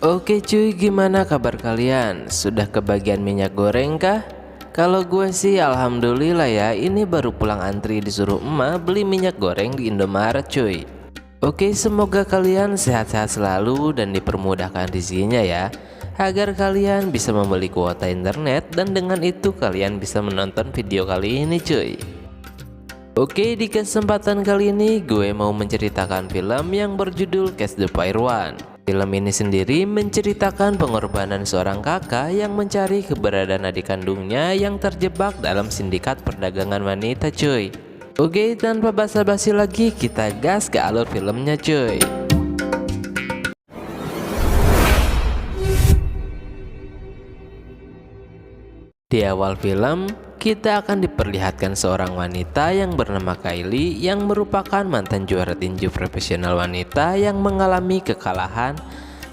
Oke cuy, gimana kabar kalian? Sudah kebagian minyak goreng kah? Kalau gue sih alhamdulillah ya, ini baru pulang antri disuruh emak beli minyak goreng di Indomaret cuy. Oke, semoga kalian sehat-sehat selalu dan dipermudahkan rezekinya ya, agar kalian bisa membeli kuota internet dan dengan itu kalian bisa menonton video kali ini cuy. Oke, di kesempatan kali ini gue mau menceritakan film yang berjudul Catch the Fire One. Film ini sendiri menceritakan pengorbanan seorang kakak yang mencari keberadaan adik kandungnya yang terjebak dalam sindikat perdagangan wanita cuy. Oke, tanpa basa-basi lagi kita gas ke alur filmnya cuy. Di awal film, kita akan diperlihatkan seorang wanita yang bernama Kylie yang merupakan mantan juara tinju profesional wanita yang mengalami kekalahan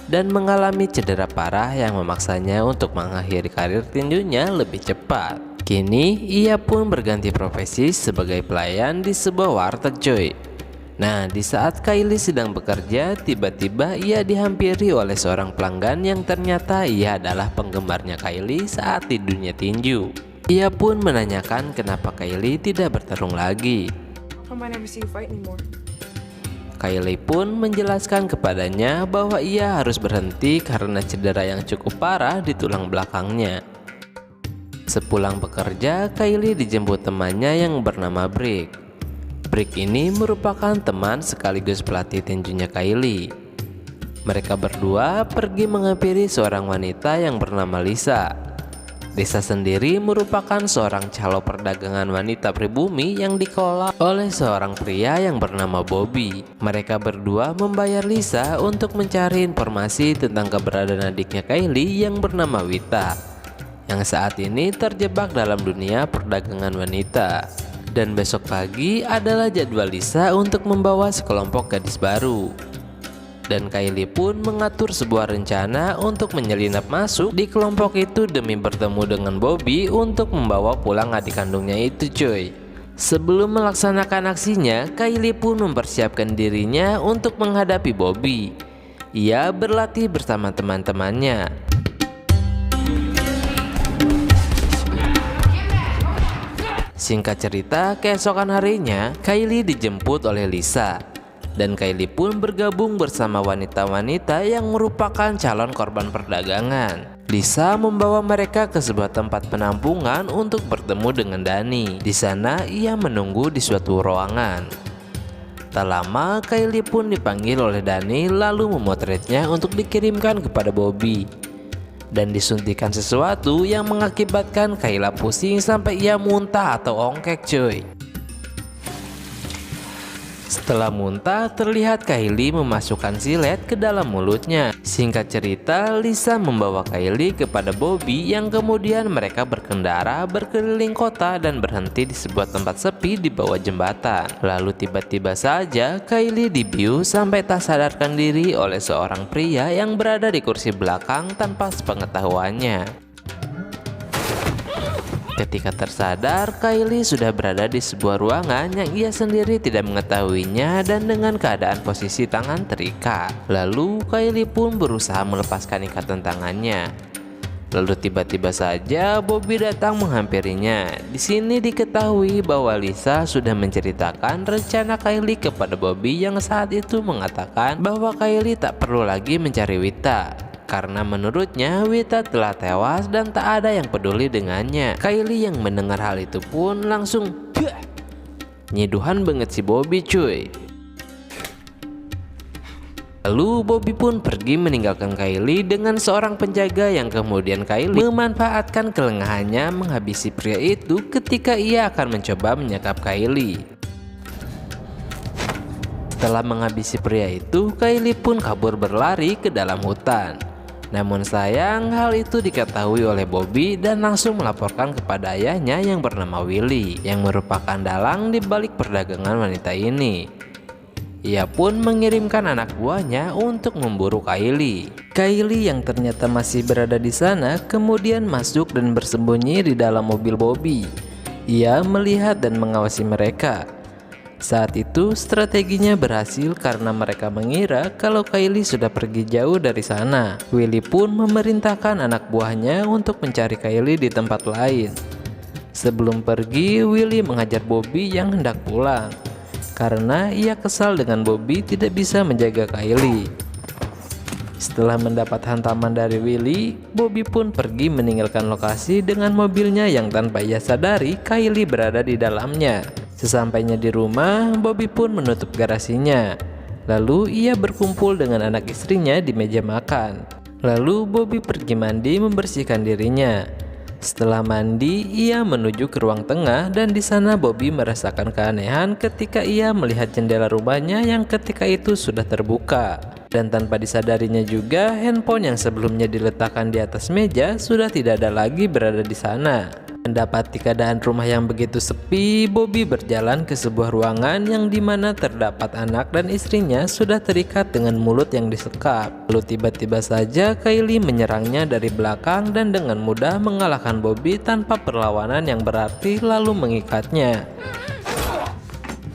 dan mengalami cedera parah yang memaksanya untuk mengakhiri karir tinjunya lebih cepat. Kini, ia pun berganti profesi sebagai pelayan di sebuah warteg cuy. Nah, di saat Kylie sedang bekerja, tiba-tiba ia dihampiri oleh seorang pelanggan yang ternyata ia adalah penggemarnya Kylie saat di dunia tinju. Ia pun menanyakan kenapa Kylie tidak bertarung lagi. Kylie pun menjelaskan kepadanya bahwa ia harus berhenti karena cedera yang cukup parah di tulang belakangnya. Sepulang bekerja, Kylie dijemput temannya yang bernama Brick. Brick ini merupakan teman sekaligus pelatih tinjunya Kylie. Mereka berdua pergi menghampiri seorang wanita yang bernama Lisa. Lisa sendiri merupakan seorang calo perdagangan wanita pribumi yang dikelola oleh seorang pria yang bernama Bobby. Mereka berdua membayar Lisa untuk mencari informasi tentang keberadaan adiknya Kylie yang bernama Wita, yang saat ini terjebak dalam dunia perdagangan wanita. Dan besok pagi adalah jadwal Lisa untuk membawa sekelompok gadis baru. Dan Kylie pun mengatur sebuah rencana untuk menyelinap masuk di kelompok itu demi bertemu dengan Bobby untuk membawa pulang adik kandungnya itu cuy. Sebelum melaksanakan aksinya, Kylie pun mempersiapkan dirinya untuk menghadapi Bobby. Ia berlatih bersama teman-temannya. Singkat cerita, keesokan harinya Kylie dijemput oleh Lisa dan Kylie pun bergabung bersama wanita-wanita yang merupakan calon korban perdagangan. Lisa membawa mereka ke sebuah tempat penampungan untuk bertemu dengan Dani. Di sana ia menunggu di suatu ruangan. Tak lama Kylie pun dipanggil oleh Dani lalu memotretnya untuk dikirimkan kepada Bobby. Dan disuntikan sesuatu yang mengakibatkan Kylie pusing sampai ia muntah atau ongkek cuy. Setelah muntah, terlihat Kylie memasukkan silet ke dalam mulutnya. Singkat cerita, Lisa membawa Kylie kepada Bobby yang kemudian mereka berkendara berkeliling kota dan berhenti di sebuah tempat sepi di bawah jembatan. Lalu tiba-tiba saja Kylie dibius sampai tak sadarkan diri oleh seorang pria yang berada di kursi belakang tanpa sepengetahuannya. Ketika tersadar, Kylie sudah berada di sebuah ruangan yang ia sendiri tidak mengetahuinya dan dengan keadaan posisi tangan terikat. Lalu Kylie pun berusaha melepaskan ikatan tangannya. Lalu tiba-tiba saja Bobby datang menghampirinya. Di sini diketahui bahwa Lisa sudah menceritakan rencana Kylie kepada Bobby yang saat itu mengatakan bahwa Kylie tak perlu lagi mencari Wita. Karena menurutnya Wita telah tewas dan tak ada yang peduli dengannya. Kylie yang mendengar hal itu pun langsung nyiduhan banget si Bobby cuy. Lalu Bobby pun pergi meninggalkan Kylie dengan seorang penjaga yang kemudian Kylie memanfaatkan kelengahannya menghabisi pria itu ketika ia akan mencoba menyekap Kylie. Setelah menghabisi pria itu, Kylie pun kabur berlari ke dalam hutan. Namun sayang, hal itu diketahui oleh Bobby dan langsung melaporkan kepada ayahnya yang bernama Willy, yang merupakan dalang di balik perdagangan wanita ini. Ia pun mengirimkan anak buahnya untuk memburu Kylie. Kylie yang ternyata masih berada di sana kemudian masuk dan bersembunyi di dalam mobil Bobby. Ia melihat dan mengawasi mereka. Saat itu strateginya berhasil karena mereka mengira kalau Kylie sudah pergi jauh dari sana. Willy pun memerintahkan anak buahnya untuk mencari Kylie di tempat lain. Sebelum pergi, Willy mengajar Bobby yang hendak pulang karena ia kesal dengan Bobby tidak bisa menjaga Kylie. Setelah mendapat hantaman dari Willy, Bobby pun pergi meninggalkan lokasi dengan mobilnya yang tanpa ia sadari Kylie berada di dalamnya. Sesampainya di rumah, Bobby pun menutup garasinya. Lalu ia berkumpul dengan anak istrinya di meja makan. Lalu Bobby pergi mandi membersihkan dirinya. Setelah mandi, ia menuju ke ruang tengah dan di sana Bobby merasakan keanehan ketika ia melihat jendela rumahnya yang ketika itu sudah terbuka. Dan tanpa disadarinya juga, handphone yang sebelumnya diletakkan di atas meja sudah tidak ada lagi berada di sana. Mendapati keadaan rumah yang begitu sepi, Bobby berjalan ke sebuah ruangan yang dimana terdapat anak dan istrinya sudah terikat dengan mulut yang disekap. Lalu tiba-tiba saja Kylie menyerangnya dari belakang dan dengan mudah mengalahkan Bobby tanpa perlawanan yang berarti lalu mengikatnya.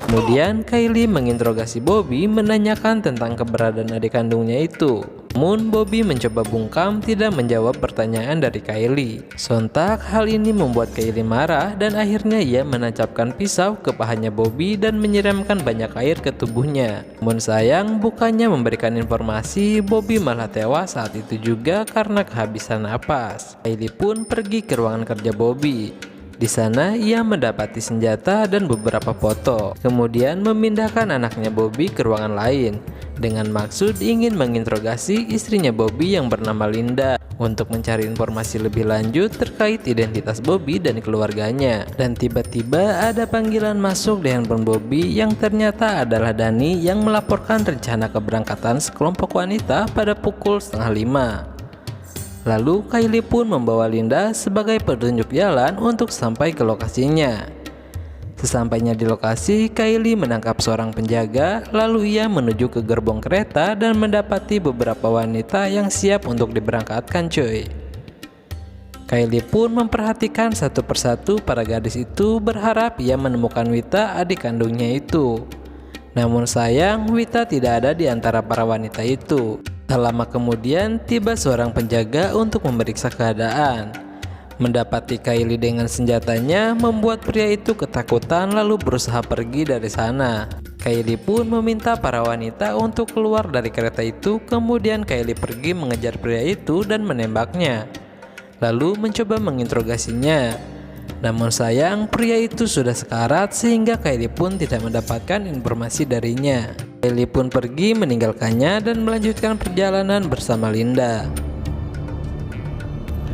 Kemudian Kylie menginterogasi Bobby menanyakan tentang keberadaan adik kandungnya itu. Namun Bobby mencoba bungkam tidak menjawab pertanyaan dari Kylie. Sontak hal ini membuat Kylie marah dan akhirnya ia menancapkan pisau ke pahanya Bobby dan menyiramkan banyak air ke tubuhnya. Namun sayang, bukannya memberikan informasi, Bobby malah tewas saat itu juga karena kehabisan napas. Kylie pun pergi ke ruangan kerja Bobby. Di sana ia mendapati senjata dan beberapa foto. Kemudian memindahkan anaknya Bobby ke ruangan lain dengan maksud ingin menginterogasi istrinya Bobby yang bernama Linda untuk mencari informasi lebih lanjut terkait identitas Bobby dan keluarganya. Dan tiba-tiba ada panggilan masuk di handphone Bobby yang ternyata adalah Dani yang melaporkan rencana keberangkatan sekelompok wanita pada pukul 4:30. Lalu Kylie pun membawa Linda sebagai petunjuk jalan untuk sampai ke lokasinya. Sesampainya di lokasi, Kylie menangkap seorang penjaga, lalu ia menuju ke gerbong kereta dan mendapati beberapa wanita yang siap untuk diberangkatkan cuy. Kylie pun memperhatikan satu persatu para gadis itu berharap ia menemukan Wita adik kandungnya itu. Namun sayang, Wita tidak ada di antara para wanita itu. Tak lama kemudian tiba seorang penjaga untuk memeriksa keadaan. Mendapati Kylie dengan senjatanya membuat pria itu ketakutan lalu berusaha pergi dari sana. Kylie pun meminta para wanita untuk keluar dari kereta itu. Kemudian Kylie pergi mengejar pria itu dan menembaknya. Lalu mencoba menginterogasinya. Namun sayang, pria itu sudah sekarat sehingga Kylie pun tidak mendapatkan informasi darinya. Kylie pun pergi meninggalkannya dan melanjutkan perjalanan bersama Linda.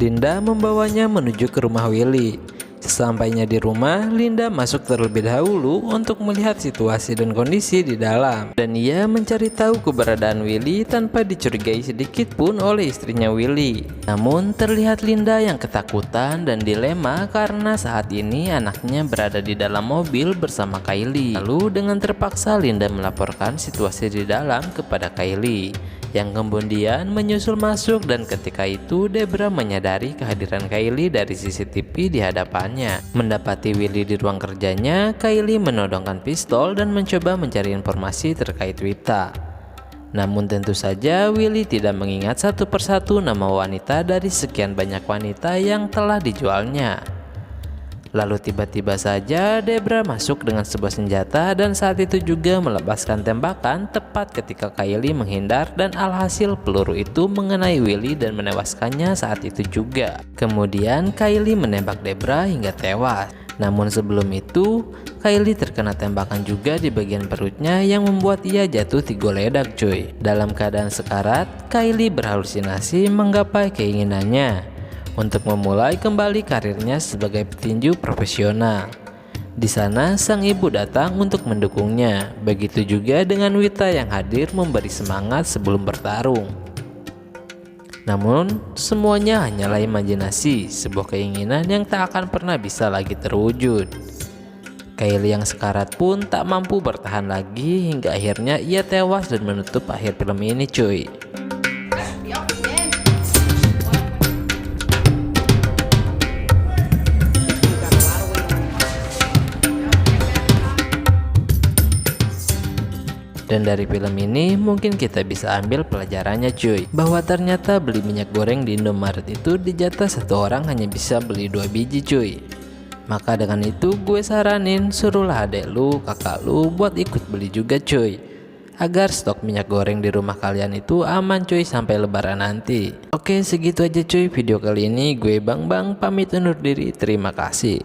Linda membawanya menuju ke rumah Willy. Sesampainya di rumah, Linda masuk terlebih dahulu untuk melihat situasi dan kondisi di dalam. Dan ia mencari tahu keberadaan Willy tanpa dicurigai sedikit pun oleh istrinya Willy. Namun terlihat Linda yang ketakutan dan dilema karena saat ini anaknya berada di dalam mobil bersama Kylie. Lalu dengan terpaksa Linda melaporkan situasi di dalam kepada Kylie, yang kemudian menyusul masuk dan ketika itu Debra menyadari kehadiran Kylie dari CCTV di hadapannya. Mendapati Willy di ruang kerjanya, Kylie menodongkan pistol dan mencoba mencari informasi terkait Wita. Namun tentu saja Willy tidak mengingat satu persatu nama wanita dari sekian banyak wanita yang telah dijualnya. Lalu tiba-tiba saja Debra masuk dengan sebuah senjata dan saat itu juga melepaskan tembakan tepat ketika Kylie menghindar dan alhasil peluru itu mengenai Willy dan menewaskannya saat itu juga. Kemudian Kylie menembak Debra hingga tewas. Namun sebelum itu Kylie terkena tembakan juga di bagian perutnya yang membuat ia jatuh digeledak cuy. Dalam keadaan sekarat, Kylie berhalusinasi menggapai keinginannya untuk memulai kembali karirnya sebagai petinju profesional. Di sana sang ibu datang untuk mendukungnya. Begitu juga dengan Wita yang hadir memberi semangat sebelum bertarung. Namun semuanya hanyalah imajinasi, sebuah keinginan yang tak akan pernah bisa lagi terwujud. Kylie yang sekarat pun tak mampu bertahan lagi hingga akhirnya ia tewas dan menutup akhir film ini cuy. Dan dari film ini mungkin kita bisa ambil pelajarannya cuy, bahwa ternyata beli minyak goreng di Indomaret itu dijatah satu orang hanya bisa beli 2 biji cuy. Maka dengan itu gue saranin suruhlah adek lu, kakak lu buat ikut beli juga cuy, agar stok minyak goreng di rumah kalian itu aman cuy sampai lebaran nanti. Oke, segitu aja cuy video kali ini. Gue Bang pamit undur diri. Terima kasih.